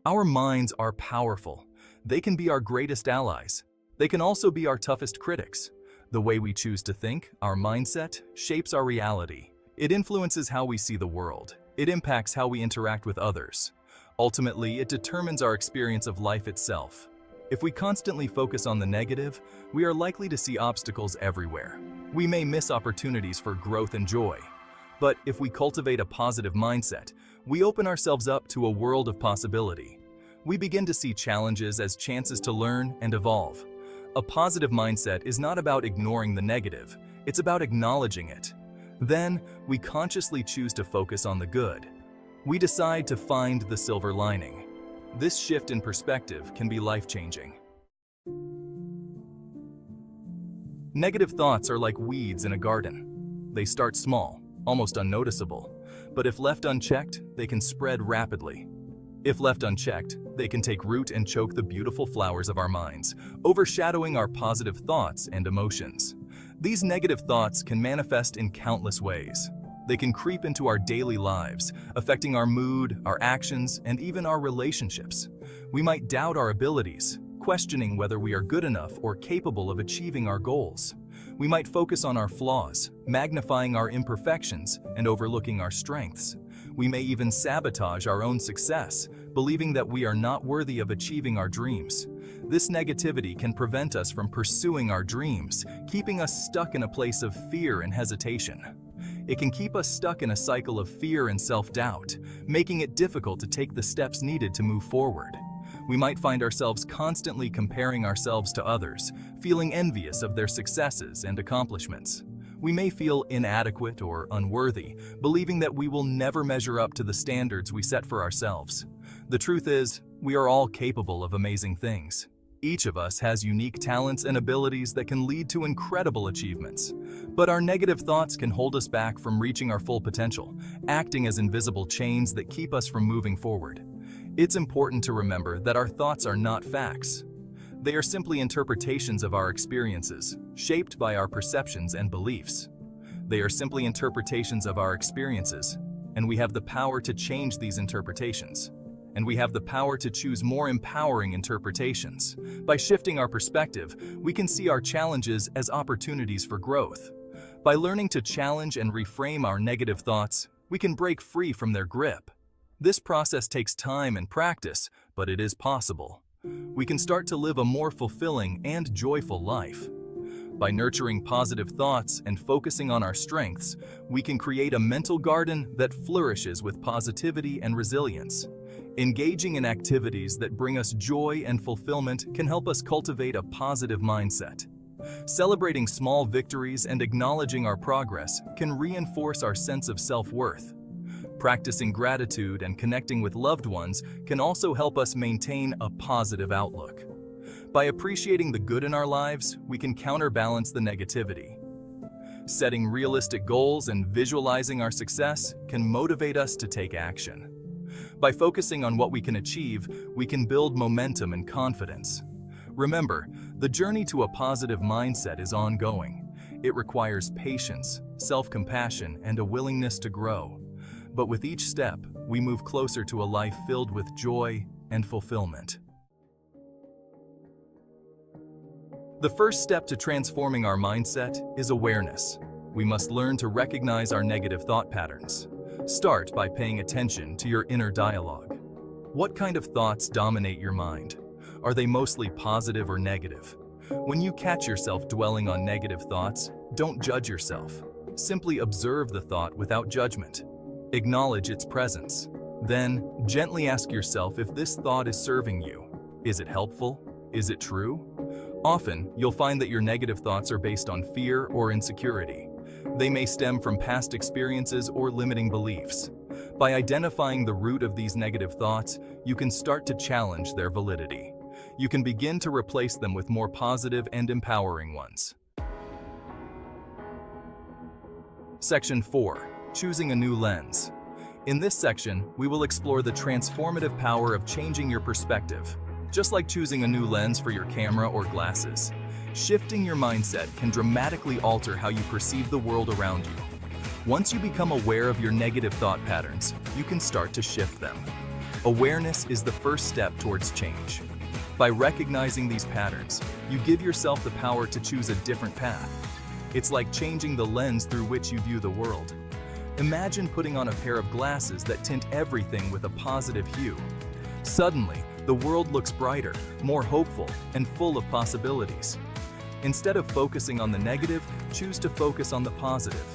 Our minds are powerful. They can be our greatest allies. They can also be our toughest critics. The way we choose to think, our mindset, shapes our reality. It influences how we see the world. It impacts how we interact with others. Ultimately, it determines our experience of life itself. If we constantly focus on the negative, we are likely to see obstacles everywhere. We may miss opportunities for growth and joy. But if we cultivate a positive mindset, we open ourselves up to a world of possibility. We begin to see challenges as chances to learn and evolve. A positive mindset is not about ignoring the negative, it's about acknowledging it. Then, we consciously choose to focus on the good. We decide to find the silver lining. This shift in perspective can be life-changing. Negative thoughts are like weeds in a garden. They start small, almost unnoticeable, but if left unchecked, they can spread rapidly. If left unchecked, they can take root and choke the beautiful flowers of our minds, overshadowing our positive thoughts and emotions. These negative thoughts can manifest in countless ways. They can creep into our daily lives, affecting our mood, our actions, and even our relationships. We might doubt our abilities, questioning whether we are good enough or capable of achieving our goals. We might focus on our flaws, magnifying our imperfections and overlooking our strengths. We may even sabotage our own success, believing that we are not worthy of achieving our dreams. This negativity can prevent us from pursuing our dreams, keeping us stuck in a place of fear and hesitation. It can keep us stuck in a cycle of fear and self-doubt, making it difficult to take the steps needed to move forward. We might find ourselves constantly comparing ourselves to others, feeling envious of their successes and accomplishments. We may feel inadequate or unworthy, believing that we will never measure up to the standards we set for ourselves. The truth is, we are all capable of amazing things. Each of us has unique talents and abilities that can lead to incredible achievements. But our negative thoughts can hold us back from reaching our full potential, acting as invisible chains that keep us from moving forward. It's important to remember that our thoughts are not facts. They are simply interpretations of our experiences, shaped by our perceptions and beliefs. They are simply interpretations of our experiences, and we have the power to change these interpretations. And we have the power to choose more empowering interpretations. By shifting our perspective, we can see our challenges as opportunities for growth. By learning to challenge and reframe our negative thoughts, we can break free from their grip. This process takes time and practice, but it is possible. We can start to live a more fulfilling and joyful life. By nurturing positive thoughts and focusing on our strengths, we can create a mental garden that flourishes with positivity and resilience. Engaging in activities that bring us joy and fulfillment can help us cultivate a positive mindset. Celebrating small victories and acknowledging our progress can reinforce our sense of self-worth. Practicing gratitude and connecting with loved ones can also help us maintain a positive outlook. By appreciating the good in our lives, we can counterbalance the negativity. Setting realistic goals and visualizing our success can motivate us to take action. By focusing on what we can achieve, we can build momentum and confidence. Remember, the journey to a positive mindset is ongoing. It requires patience, self-compassion, and a willingness to grow. But with each step, we move closer to a life filled with joy and fulfillment. The first step to transforming our mindset is awareness. We must learn to recognize our negative thought patterns. Start by paying attention to your inner dialogue. What kind of thoughts dominate your mind? Are they mostly positive or negative? When you catch yourself dwelling on negative thoughts, don't judge yourself. Simply observe the thought without judgment. Acknowledge its presence. Then, gently ask yourself if this thought is serving you. Is it helpful? Is it true? Often, you'll find that your negative thoughts are based on fear or insecurity. They may stem from past experiences or limiting beliefs. By identifying the root of these negative thoughts, you can start to challenge their validity. You can begin to replace them with more positive and empowering ones. Section 4. Choosing a new lens. In this section, we will explore the transformative power of changing your perspective. Just like choosing a new lens for your camera or glasses, shifting your mindset can dramatically alter how you perceive the world around you. Once you become aware of your negative thought patterns, you can start to shift them. Awareness is the first step towards change. By recognizing these patterns, you give yourself the power to choose a different path. It's like changing the lens through which you view the world. Imagine putting on a pair of glasses that tint everything with a positive hue. Suddenly, the world looks brighter, more hopeful, and full of possibilities. Instead of focusing on the negative, choose to focus on the positive.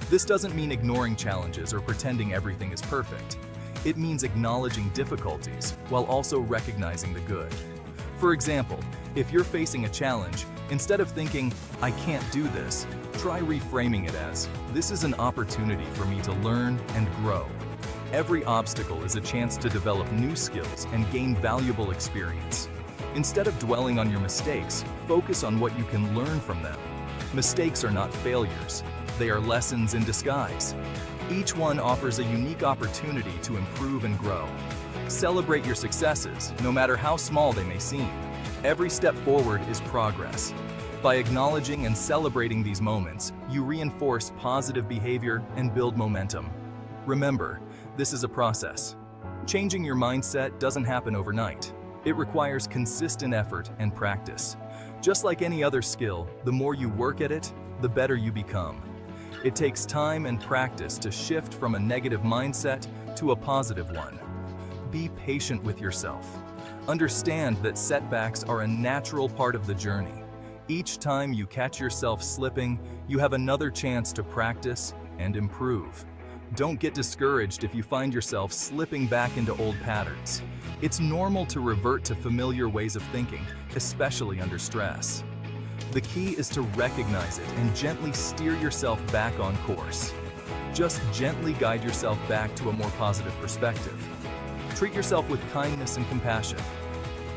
This doesn't mean ignoring challenges or pretending everything is perfect. It means acknowledging difficulties while also recognizing the good. For example, if you're facing a challenge, instead of thinking, "I can't do this," try reframing it as, "This is an opportunity for me to learn and grow." Every obstacle is a chance to develop new skills and gain valuable experience. Instead of dwelling on your mistakes, focus on what you can learn from them. Mistakes are not failures. They are lessons in disguise. Each one offers a unique opportunity to improve and grow. Celebrate your successes, no matter how small they may seem. Every step forward is progress. By acknowledging and celebrating these moments, you reinforce positive behavior and build momentum. Remember, this is a process. Changing your mindset doesn't happen overnight. It requires consistent effort and practice. Just like any other skill, the more you work at it, the better you become. It takes time and practice to shift from a negative mindset to a positive one. Be patient with yourself. Understand that setbacks are a natural part of the journey. Each time you catch yourself slipping, you have another chance to practice and improve. Don't get discouraged if you find yourself slipping back into old patterns. It's normal to revert to familiar ways of thinking, especially under stress. The key is to recognize it and gently steer yourself back on course. Just gently guide yourself back to a more positive perspective. Treat yourself with kindness and compassion.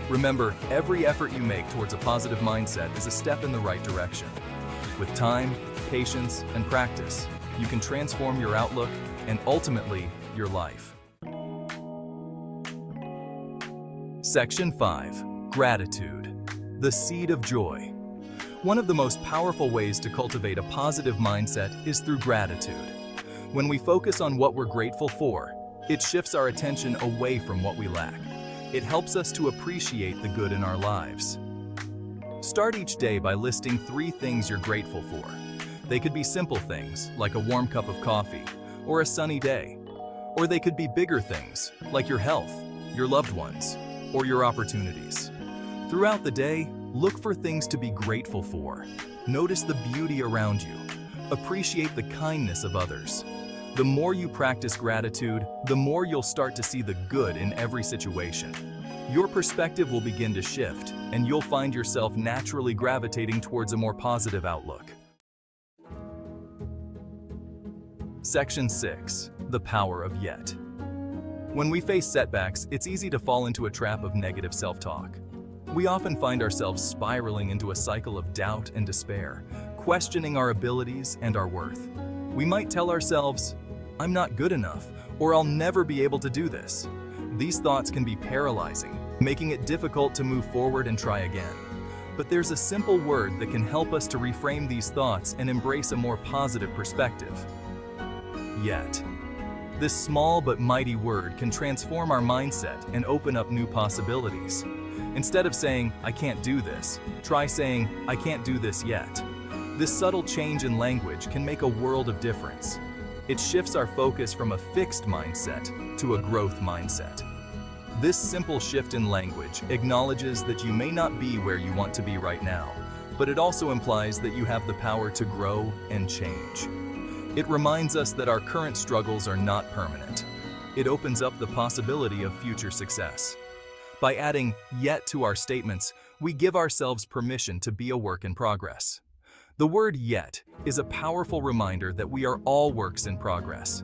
Remember, every effort you make towards a positive mindset is a step in the right direction. With time, patience, and practice, you can transform your outlook and ultimately your life. Section 5. Gratitude. The seed of joy. One of the most powerful ways to cultivate a positive mindset is through gratitude. When we focus on what we're grateful for, it shifts our attention away from what we lack. It helps us to appreciate the good in our lives. Start each day by listing 3 things you're grateful for. They could be simple things, like a warm cup of coffee, or a sunny day. Or they could be bigger things, like your health, your loved ones, or your opportunities. Throughout the day, look for things to be grateful for. Notice the beauty around you. Appreciate the kindness of others. The more you practice gratitude, the more you'll start to see the good in every situation. Your perspective will begin to shift, and you'll find yourself naturally gravitating towards a more positive outlook. Section 6. The power of yet. When we face setbacks, it's easy to fall into a trap of negative self-talk. We often find ourselves spiraling into a cycle of doubt and despair, questioning our abilities and our worth. We might tell ourselves, "I'm not good enough," or "I'll never be able to do this." These thoughts can be paralyzing, making it difficult to move forward and try again. But there's a simple word that can help us to reframe these thoughts and embrace a more positive perspective. Yet. This small but mighty word can transform our mindset and open up new possibilities. Instead of saying, "I can't do this," try saying, "I can't do this yet." This subtle change in language can make a world of difference. It shifts our focus from a fixed mindset to a growth mindset. This simple shift in language acknowledges that you may not be where you want to be right now, but it also implies that you have the power to grow and change. It reminds us that our current struggles are not permanent. It opens up the possibility of future success. By adding "yet" to our statements, we give ourselves permission to be a work in progress. The word "yet" is a powerful reminder that we are all works in progress.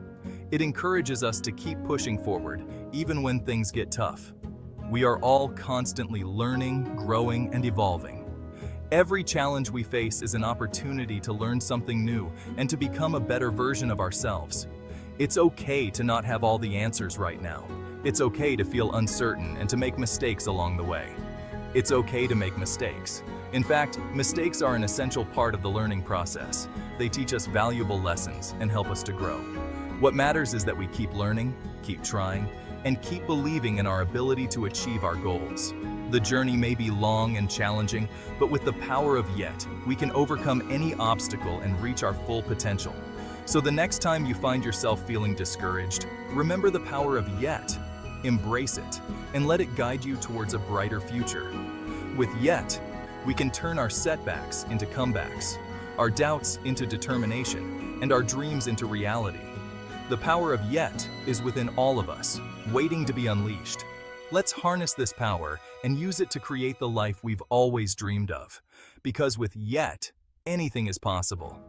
It encourages us to keep pushing forward, even when things get tough. We are all constantly learning, growing, and evolving. Every challenge we face is an opportunity to learn something new and to become a better version of ourselves. It's okay to not have all the answers right now. It's okay to feel uncertain and to make mistakes along the way. It's okay to make mistakes. In fact, mistakes are an essential part of the learning process. They teach us valuable lessons and help us to grow. What matters is that we keep learning, keep trying, and keep believing in our ability to achieve our goals. The journey may be long and challenging, but with the power of yet, we can overcome any obstacle and reach our full potential. So the next time you find yourself feeling discouraged, remember the power of yet. Embrace it, and let it guide you towards a brighter future. With yet, we can turn our setbacks into comebacks, our doubts into determination, and our dreams into reality. The power of yet is within all of us, waiting to be unleashed. Let's harness this power and use it to create the life we've always dreamed of. Because with yet, anything is possible.